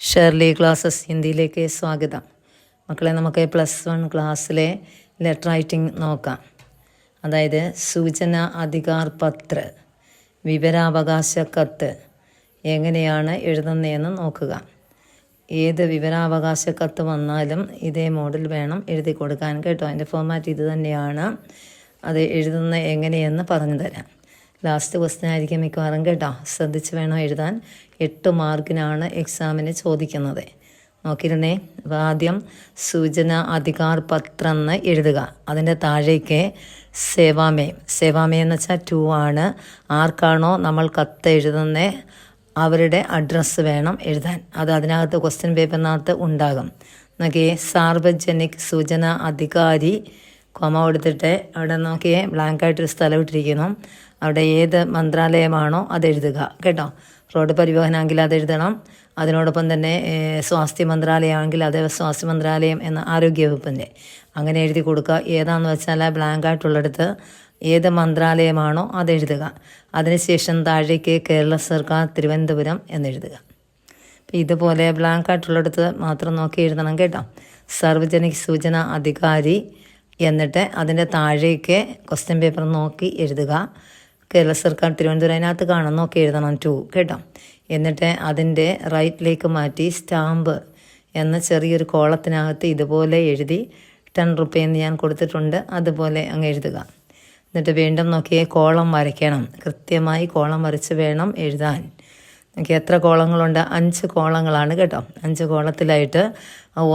Shirley classes ഹിന്ദിയിലേക്ക് സ്വാഗതം. മക്കളെ, നമുക്ക് +1 ക്ലാസ്സിലെ ലെറ്റർ റൈറ്റിംഗ് നോക്കാം. അതായത് സൂചന അധികാർ പത്ര, വിവരാവകാശ കത്ത് എങ്ങനെയാണ് എഴുതുന്നതെന്ന് നോക്കുക. ഏത് വിവരാവകാശ കത്ത് വന്നാലും ഇതേ മോഡിൽ വേണം എഴുതി കൊടുക്കാൻ കേട്ടോ. അതിൻ്റെ ഫോർമാറ്റ് ഇത് തന്നെയാണ്. അത് എഴുതുന്ന എങ്ങനെയെന്ന് പറഞ്ഞു തരാം. ലാസ്റ്റ് ക്വസ്റ്റ്യൻ ആയിരിക്കും മിക്കവാറും കേട്ടോ. ശ്രദ്ധിച്ച് വേണം എഴുതാൻ. 8 മാർക്കിനാണ് എക്സാമിന് ചോദിക്കുന്നത്. നോക്കിയിരുന്നേ. അപ്പോൾ ആദ്യം സൂചന അധികാർ പത്രം എന്ന് എഴുതുക. അതിൻ്റെ താഴേക്ക് സേവാമേ എന്ന് വെച്ചാൽ 2 ആണ്. ആർക്കാണോ നമ്മൾ കത്ത് എഴുതുന്നത് അവരുടെ അഡ്രസ്സ് വേണം എഴുതാൻ. അത് അതിനകത്ത് ക്വസ്റ്റ്യൻ പേപ്പറിനകത്ത് ഉണ്ടാകും. നോക്കിയേ, സാർവജനിക് സൂചന അധികാരി കൊമ കൊടുത്തിട്ട് അവിടെ നോക്കിയേ ബ്ലാങ്കായിട്ടൊരു സ്ഥലം ഇട്ടിരിക്കുന്നു. അവിടെ ഏത് മന്ത്രാലയമാണോ അതെഴുതുക കേട്ടോ. റോഡ് പരിവഹനമെങ്കിൽ അതെഴുതണം. അതിനോടൊപ്പം തന്നെ സ്വാസ്ഥ്യ മന്ത്രാലയമാണെങ്കിൽ അത് സ്വാസ്ഥ്യ മന്ത്രാലയം എന്ന ആരോഗ്യവകുപ്പിൻ്റെ അങ്ങനെ എഴുതി കൊടുക്കുക. ഏതാണെന്ന് വെച്ചാൽ ബ്ലാങ്കായിട്ടുള്ളിടത്ത് ഏത് മന്ത്രാലയമാണോ അതെഴുതുക. അതിനുശേഷം താഴേക്ക് കേരള സർക്കാർ തിരുവനന്തപുരം എന്നെഴുതുക. അപ്പോൾ ഇതുപോലെ ബ്ലാങ്കായിട്ടുള്ളിടത്ത് മാത്രം നോക്കി എഴുതണം കേട്ടോ. സാർവജനിക് സൂചന അധികാരി എന്നിട്ട് അതിൻ്റെ താഴേക്ക് ക്വസ്റ്റ്യൻ പേപ്പർ നോക്കി എഴുതുക. കേരള സർക്കാർ തിരുവനന്തപുരം അതിനകത്ത് കാണാൻ നോക്കി എഴുതണം 2 കേട്ടോ. എന്നിട്ട് അതിൻ്റെ റൈറ്റിലേക്ക് മാറ്റി സ്റ്റാമ്പ് എന്ന ചെറിയൊരു കോളത്തിനകത്ത് ഇതുപോലെ എഴുതി 10 റുപ്പയെന്ന് ഞാൻ കൊടുത്തിട്ടുണ്ട്. അതുപോലെ അങ്ങ് എഴുതുക. എന്നിട്ട് വീണ്ടും നോക്കിയേ കോളം വരയ്ക്കണം. കൃത്യമായി കോളം വരച്ച് വേണം എഴുതാൻ. എനിക്ക് എത്ര കോളങ്ങളുണ്ട്? 5 കോളങ്ങളാണ് കേട്ടോ. 5 കോളത്തിലായിട്ട്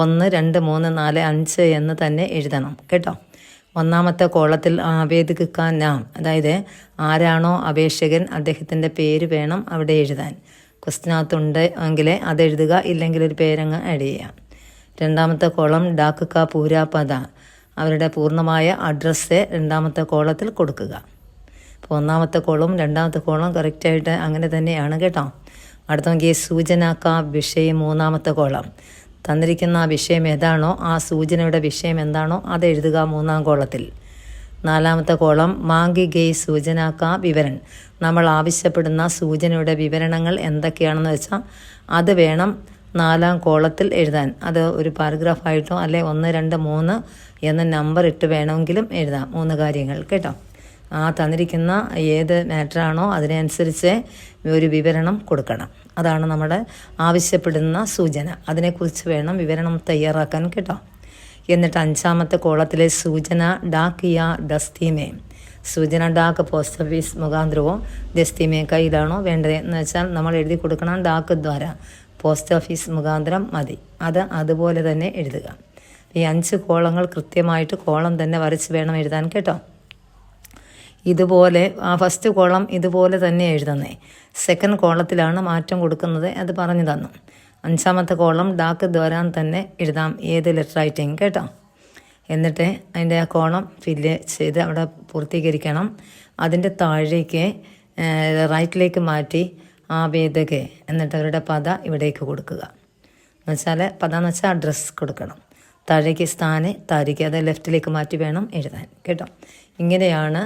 1, 2, 3, 4, 5 എന്ന് തന്നെ എഴുതണം കേട്ടോ. ഒന്നാമത്തെ കോളത്തിൽ ആവേദക കാ നാം, അതായത് ആരാണോ അപേക്ഷകൻ അദ്ദേഹത്തിൻ്റെ പേര് വേണം അവിടെ എഴുതാൻ. ക്വസ്റ്റിനകത്തുണ്ട് എങ്കിൽ അതെഴുതുക, ഇല്ലെങ്കിൽ ഒരു പേരങ്ങ് ആഡ് ചെയ്യാം. രണ്ടാമത്തെ കോളം ഡാക്ക് കാ പൂരാ പത, അവരുടെ പൂർണ്ണമായ അഡ്രസ്സ് രണ്ടാമത്തെ കോളത്തിൽ കൊടുക്കുക. അപ്പോൾ ഒന്നാമത്തെ കോളവും രണ്ടാമത്തെ കോളവും കറക്റ്റായിട്ട് അങ്ങനെ തന്നെയാണ് കേട്ടോ. അടുത്ത നോക്കിയേ, സൂചന കാ വിഷയം മൂന്നാമത്തെ കോളം. തന്നിരിക്കുന്ന ആ വിഷയം ഏതാണോ ആ സൂചനയുടെ വിഷയം എന്താണോ അത് എഴുതുക 3-ാം കോളത്തിൽ. 4-ാമത്തെ കോളം മാങ്കി ഗെയ് സൂചന കാ വിവരൺ, നമ്മൾ ആവശ്യപ്പെടുന്ന സൂചനയുടെ വിവരണങ്ങൾ എന്തൊക്കെയാണെന്ന് വെച്ചാൽ അത് വേണം 4-ാം കോളത്തിൽ എഴുതാൻ. അത് ഒരു പാരഗ്രാഫായിട്ടോ അല്ലെ 1, 2, 3 എന്ന നമ്പർ ഇട്ട് വേണമെങ്കിലും എഴുതാം. 3 കാര്യങ്ങൾ കേട്ടോ. ആ തന്നിരിക്കുന്ന ഏത് മാറ്ററാണോ അതിനനുസരിച്ച് ഒരു വിവരണം കൊടുക്കണം. അതാണ് നമ്മുടെ ആവശ്യപ്പെടുന്ന സൂചന. അതിനെക്കുറിച്ച് വേണം വിവരണം തയ്യാറാക്കാൻ കേട്ടോ. എന്നിട്ട് 5-ാമത്തെ കോളത്തിലെ സൂചന ഡാക്ക് യാ ദസ്തീമേ, സൂചന ഡാക്ക് പോസ്റ്റ് ഓഫീസ് മുഖാന്തരവോ ദസ്തീമേ കയ്യിലാണോ വേണ്ടത് എന്ന് വെച്ചാൽ നമ്മൾ എഴുതി കൊടുക്കണം. ഡാക്ക് ദ്വാര, പോസ്റ്റ് ഓഫീസ് മുഖാന്തരം മതി. അത് അതുപോലെ തന്നെ എഴുതുക. ഈ 5 കോളങ്ങൾ കൃത്യമായിട്ട് കോളം തന്നെ വരച്ച് വേണം എഴുതാൻ കേട്ടോ. ഇതുപോലെ ആ ഫസ്റ്റ് കോളം ഇതുപോലെ തന്നെ എഴുതുന്നേ. സെക്കൻഡ് കോളത്തിലാണ് മാറ്റം കൊടുക്കുന്നത്, അത് പറഞ്ഞു തന്നു. 5-ാമത്തെ കോളം ഡാക്ക് ദ്വാരാൻ തന്നെ എഴുതാം, ഏത് ലെറ്റർ റൈറ്റിംഗ് കേട്ടോ. എന്നിട്ട് അതിൻ്റെ ആ കോളം ഫില്ല് ചെയ്ത് അവിടെ പൂർത്തീകരിക്കണം. അതിൻ്റെ താഴേക്ക് റൈറ്റിലേക്ക് മാറ്റി ആവേദക എന്നിട്ട് അവരുടെ പദ ഇവിടേക്ക് കൊടുക്കുക. എന്നുവെച്ചാൽ പദ എന്ന് വെച്ചാൽ അഡ്രസ്സ് കൊടുക്കണം. താഴേക്ക് സ്ഥാനെ താരിക്ക് അത് ലെഫ്റ്റിലേക്ക് മാറ്റി വേണം എഴുതാൻ കേട്ടോ. ഇങ്ങനെയാണ്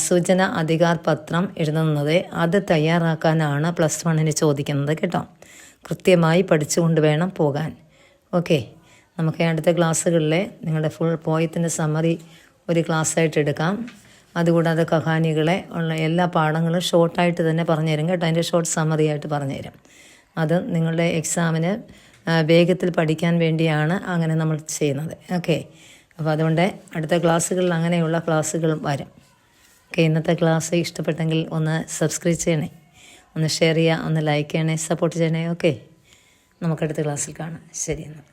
സൂചന അധികാർ പത്രം എഴുതുന്നത്. അത് തയ്യാറാക്കാനാണ് +1 ചോദിക്കുന്നത് കേട്ടോ. കൃത്യമായി പഠിച്ചുകൊണ്ട് വേണം പോകാൻ. ഓക്കെ, നമുക്ക് അടുത്ത ക്ലാസ്സുകളിൽ നിങ്ങളുടെ ഫുൾ പോയത്തിൻ്റെ സമ്മറി ഒരു ക്ലാസ്സായിട്ട് എടുക്കാം. അതുകൂടാതെ കഹാനികളെ ഉള്ള എല്ലാ പാഠങ്ങളും ഷോർട്ടായിട്ട് തന്നെ പറഞ്ഞുതരും കേട്ടോ. അതിൻ്റെ ഷോർട്ട് സമ്മറി ആയിട്ട് പറഞ്ഞുതരും. അത് നിങ്ങളുടെ എക്സാമിന് വേഗത്തിൽ പഠിക്കാൻ വേണ്ടിയാണ് അങ്ങനെ നമ്മൾ ചെയ്യുന്നത്. ഓക്കെ, അപ്പോൾ അതുകൊണ്ട് അടുത്ത ക്ലാസ്സുകളിൽ അങ്ങനെയുള്ള ക്ലാസ്സുകൾ വരും. ഓക്കെ, ഇന്നത്തെ ക്ലാസ് ഇഷ്ടപ്പെട്ടെങ്കിൽ ഒന്ന് സബ്സ്ക്രൈബ് ചെയ്യണേ, ഒന്ന് ഷെയർ ചെയ്യുക, ഒന്ന് ലൈക്ക് ചെയ്യണേ, സപ്പോർട്ട് ചെയ്യണേ. ഓക്കെ, നമുക്കടുത്ത ക്ലാസ്സിൽ കാണാം. ശരി എന്നാൽ.